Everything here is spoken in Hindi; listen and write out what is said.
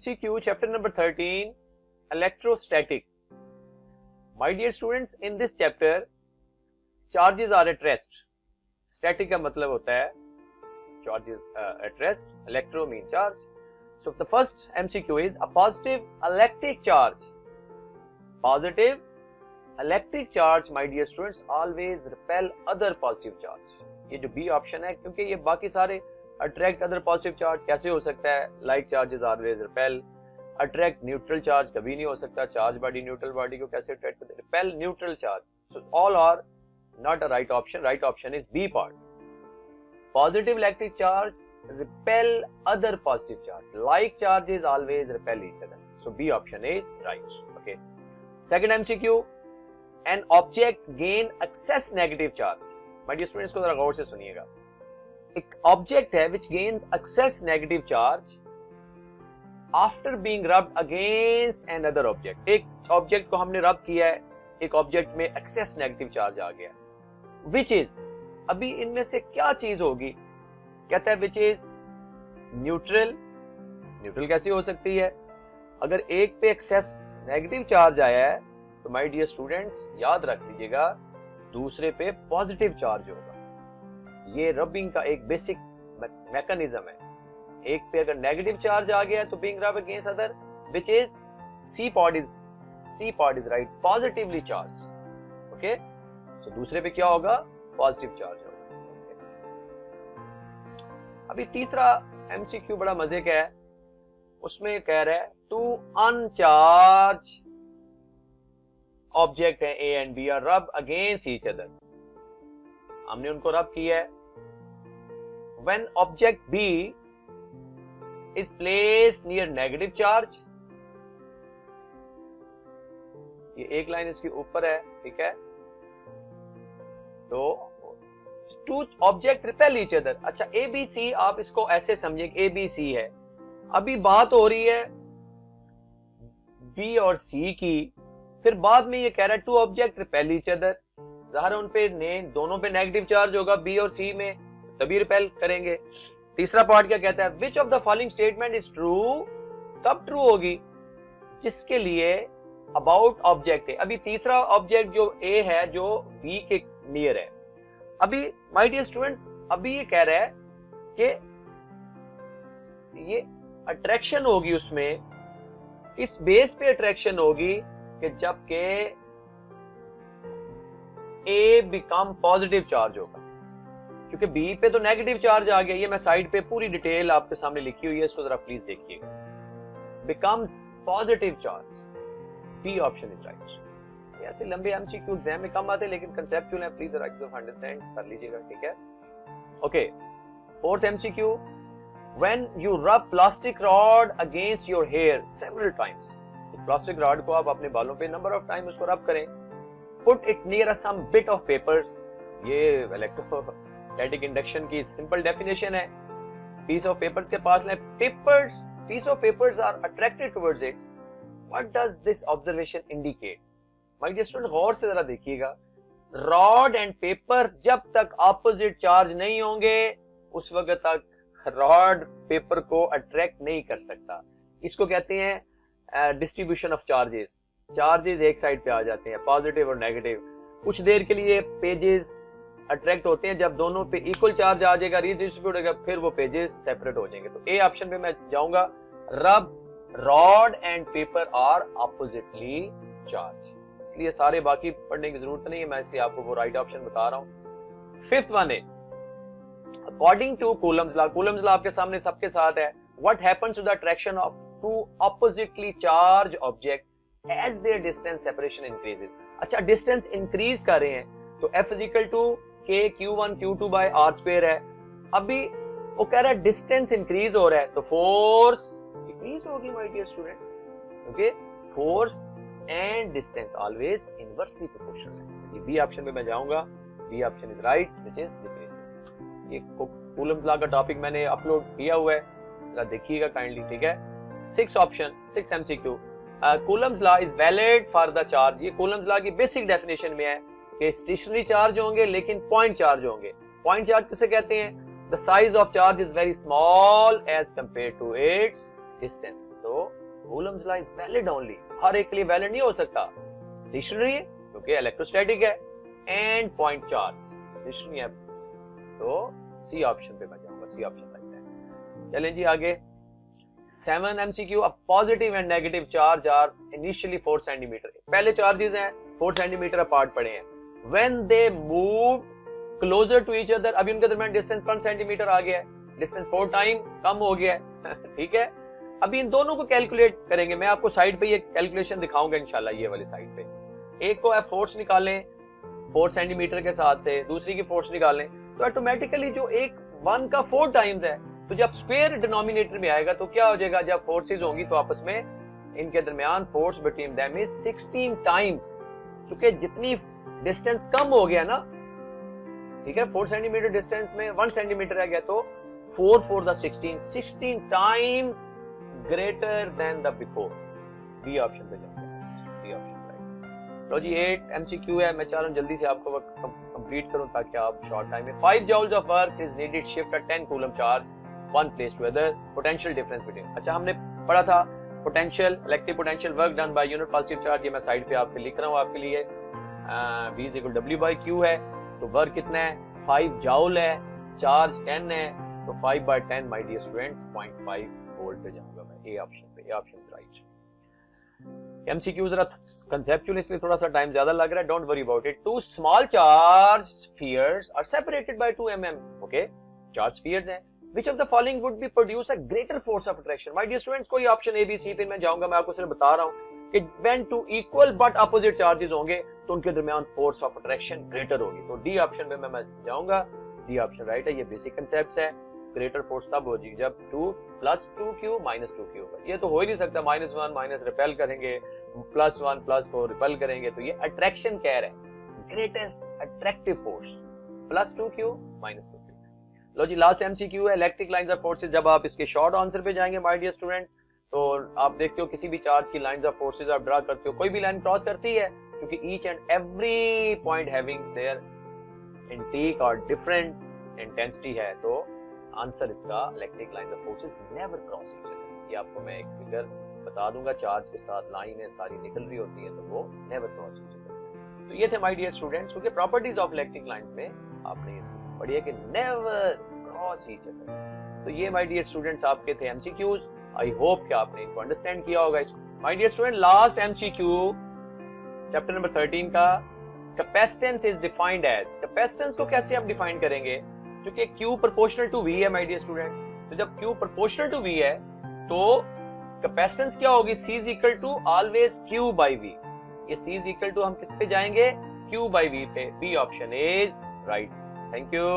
MCQ chapter number 13 electrostatic. My dear students, in this chapter charges are at rest. Static का मतलब होता है charges at rest, electro mean charge. So the first MCQ is a positive electric charge. Positive electric charge, my dear students, always repel other positive charge. ये जो B option है, क्योंकि ये बाकी सारे attract other positive charge कैसे हो सकता है? Like charges always repel. Attract neutral charge कभी नहीं हो सकता. Charge body neutral body को कैसे attract करते? Repel neutral charge. So all are not a right option. Right option is B part. Positive electric charge repel other positive charge. Like charges always repel each other. So B option is right. Okay. Second MCQ, an object gain excess negative charge. My dear students, को जरा गौर से सुनिएगा. एक ऑब्जेक्ट है which gains excess negative charge after being rubbed against another object. एक ऑब्जेक्ट को हमने रब किया है, एक ऑब्जेक्ट में excess negative charge आ गया. Which is, अभी इनमें से क्या चीज होगी? कहता है which is neutral. न्यूट्रल कैसी हो सकती है? अगर एक पे excess negative charge आया है तो my dear students याद रख लीजिएगा दूसरे पे पॉजिटिव चार्ज होगा. ये रबिंग का एक बेसिक मैकेनिज्म है. एक पे अगर नेगेटिव चार्ज आ गया तो being rub against other, which is सी पॉड is right, positively charge. Okay, so दूसरे पे क्या होगा? पॉजिटिव चार्ज होगा. अभी तीसरा एमसीक्यू बड़ा मजे का है. उसमें कह रहा है टू अनचार्ज ऑब्जेक्ट है ए एंड बी आर रब अगेंस्ट ईच अदर. हमने उनको रब किया है. When object B is placed near negative charge, ये एक लाइन इसके ऊपर है, ठीक है. तो two object repel each other. अच्छा, ए बी सी आप इसको ऐसे समझिए, ए बी सी है. अभी बात हो रही है बी और सी की, फिर बाद में ये कह रहा है two object repel each other. ज़ाहिर उन पे दोनों पे नेगेटिव चार्ज होगा बी और सी में, तभी रिपेल करेंगे. तीसरा पार्ट क्या कहता है? Which of the following statement is true? कब ट्रू होगी? जिसके लिए अबाउट ऑब्जेक्ट है. अभी तीसरा ऑब्जेक्ट जो ए है जो बी के नियर है. अभी माय डियर स्टूडेंट्स, अभी ये कह रहा है कि ये अट्रैक्शन होगी उसमें, इस बेस पे अट्रैक्शन होगी कि जबकि ए बिकम पॉजिटिव चार्ज होगा, क्योंकि बी पे तो नेगेटिव चार्ज आ गया. ये मैं साइड पे पूरी डिटेल आपके सामने लिखी हुई है, इसको जरा प्लीज देखिएगा. Becomes positive charge, B option is right. ऐसे लंबे एमसीक्यू एग्जाम में कम आते हैं लेकिन कंसेप्चुअल है, प्लीज जरा इसको अंडरस्टैंड कर लीजिएगा, ठीक है. Okay, fourth MCQ, when you rub plastic rod against your hair several times. Plastic rod को आप अपने बालों पे नंबर ऑफ टाइम उसको रब करें. Put it near some bit of papers. ये इलेक्ट्रोस्टैटिक इंडक्शन की सिंपल डेफिनेशन है. पीस ऑफ पेपर्स के पास लें. Piece of papers are attracted towards it. What does this observation indicate? My dear student, गौर से जरा देखिएगा. रॉड एंड पेपर जब तक ऑपोजिट चार्ज नहीं होंगे उस वक्त तक रॉड पेपर को अट्रैक्ट नहीं कर सकता. इसको कहते हैं डिस्ट्रीब्यूशन ऑफ चार्जेस. चार्जेस एक साइड पे आ जाते हैं, पॉजिटिव और नेगेटिव. कुछ देर के लिए पेजेस अट्रैक्ट होते हैं, जब दोनों पे इक्वल चार्ज आ जाएगा, रीडिस्ट्रीब्यूट होगा, फिर वो पेजेस सेपरेट हो जाएंगे. तो ए ऑप्शन पे मैं जाऊंगा. Rub rod and paper are oppositely charge. इसलिए सारे बाकी पढ़ने की जरूरत नहीं है, मैं इसलिए आपको वो राइट ऑप्शन बता रहा हूं. Fifth one is according to Coulomb's law. Coulomb's law आपके सामने सबके साथ है. What happens to the attraction of two oppositely charge object as their distance separation increases. अच्छा, डिस्टेंस इंक्रीज कर रहे हैं तो F is equal to K Q1 Q2 by R square है. अभी वो कह रहा है डिस्टेंस इंक्रीज हो रहा है तो फोर्स डिक्रीज होगी my dear students. Okay, force and distance always inversely proportional है. ये बी ऑप्शन पे मैं जाऊंगा. B option is right, which is decreases. ये कूलम्स लॉ का टॉपिक मैंने अपलोड किया हुआ है, जरा देखिएगा काइंडली, ठीक है. Six option, six MCQ. Coulomb's law is valid for the charge. ये कूलम्स लॉ की बेसिक डेफिनेशन में है कि स्टेशनरी चार्ज होंगे लेकिन पॉइंट चार्ज होंगे. पॉइंट चार्ज किसे कहते हैं? The size of charge is very small as compare to its distance, तो Coulomb's law is valid only, हर एक के लिए वैलिड नहीं हो सकता। स्टेशनरी है क्योंकि इलेक्ट्रोस्टैटिक है, एंड पॉइंट चार्ज स्टेशनरी है, तो सी ऑप्शन पे मैं जाऊंगा, सी ऑप्शन लगता है। चलें जी आगे। 7 MCQ, a positive and negative charge are initially 4 centimetre. पहले चार्जेस हैं 4 सेंटीमीटर अपार्ट पड़े हैं, when they move closer to each other, अभी उनके दरमियान डिस्टेंस 1 सेंटीमीटर आ गया है, डिस्टेंस 4 टाइम कम हो गया है ठीक है। अभी इन दोनों को कैलकुलेट करेंगे, मैं आपको साइड पे ये कैलकुलेशन दिखाऊंगा इंशाल्लाह, ये वाली साइड पे। एक को फोर्स निकालें 4 सेंटीमीटर के साथ से, दूसरी की फोर्स निकालें, तो ऑटोमेटिकली जो एक 1 का 4 टाइम्स है, तो जब स्क्वायर डिनोमिनेटर में आएगा तो क्या हो जाएगा, जब फोर्सेस होंगी तो आपस में इनके दरमियान force between them is 16 times, क्योंकि जितनी डिस्टेंस कम हो गया ना, ठीक है, 4 सेंटीमीटर डिस्टेंस में 1 सेंटीमीटर आ गया, तो 4 4 the 16 times greater than the before. B option पे जाओगे, बी ऑप्शन राइट। लो जी 8 MCQ है, मैं चाह रहा हूं जल्दी से आपको कंप्लीट करूं ताकि आप शॉर्ट टाइम में। 5 joules of work is needed shift a 10 coulomb charge one place to other, potential difference between. अच्छा हमने पढ़ा था potential, electric potential work done by unit positive charge, ये मैं साइड पे आपके लिख रहा हूं आपके लिए। V is equal W by Q है, तो वर्क कितना है 5 जूल है, चार्ज 10 है, तो 5 by 10 my dear student 0.5 volt पे जाऊंगा मैं, ए ऑप्शन पे, A option is right. MCQ जरा कंसेप्चुअल इसलिए थोड़ा सा टाइम ज्यादा लग रहा है, don't worry about it. 2 small charge spheres are separated by 2 mm, okay, charge spheres हैं। Which of the following would be produce a greater force of attraction? My dear students, कोई ऑप्शन A B C पे मैं जाऊंगा, मैं आपको सिर्फ बता रहा हूं कि when two equal but opposite charges होंगे तो उनके दरमियान force of attraction greater होगी, तो D ऑप्शन पे मैं जाऊंगा, D ऑप्शन राइट है। ये बेसिक कंसेप्ट है, ग्रेटर फोर्स तब होगी जब 2 + 2Q - 2Q होगा, ये तो हो ही नहीं सकता, -1 माइनस रिपेल करेंगे, +1 +4 रिपेल करेंगे, तो ये अट्रैक्शन कह रहा है, greatest attractive force +2Q - 2Q। लो जी लास्ट MCQ है, इलेक्ट्रिक लाइंस ऑफ फोर्सेस। जब आप इसके शॉर्ट आंसर पे जाएंगे माय डियर स्टूडेंट्स, तो आप देखते हो किसी भी चार्ज की लाइंस ऑफ फोर्सेस आप ड्रा करते हो, कोई भी लाइन क्रॉस करती है, क्योंकि each and every point having their intake और डिफरेंट इंटेंसिटी है, तो आंसर इसका electric lines of forces never cross each other. ये आपको मैं एक फिगर बता दूंगा, चार्ज के साथ लाइनें सारी निकल रही होती है, तो वो नेवर क्रॉस ईच अदर। तो ये थे माय डियर स्टूडेंट्स, क्योंकि प्रॉपर्टीज ऑफ इलेक्ट्रिक लाइंस में आपने ये पढ़ी है कि नेवर क्रॉस ईच अदर। तो ये माय डियर स्टूडेंट्स आपके थे MCQs, आई होप कि आपने इनको अंडरस्टैंड किया होगा। My dear student last MCQ chapter number 13 का, capacitance is defined as. Capacitance को कैसे हम डिफाइन करेंगे, क्योंकि Q प्रोपोर्शनल टू V है माय डियर स्टूडेंट, तो जब Q प्रोपोर्शनल टू V है तो कैपेसिटेंस क्या होगी, C is equal to always Q by V। ये C इज इक्वल टू हम किस पे जाएंगे, Q बाई V पे। B option is right. Thank you.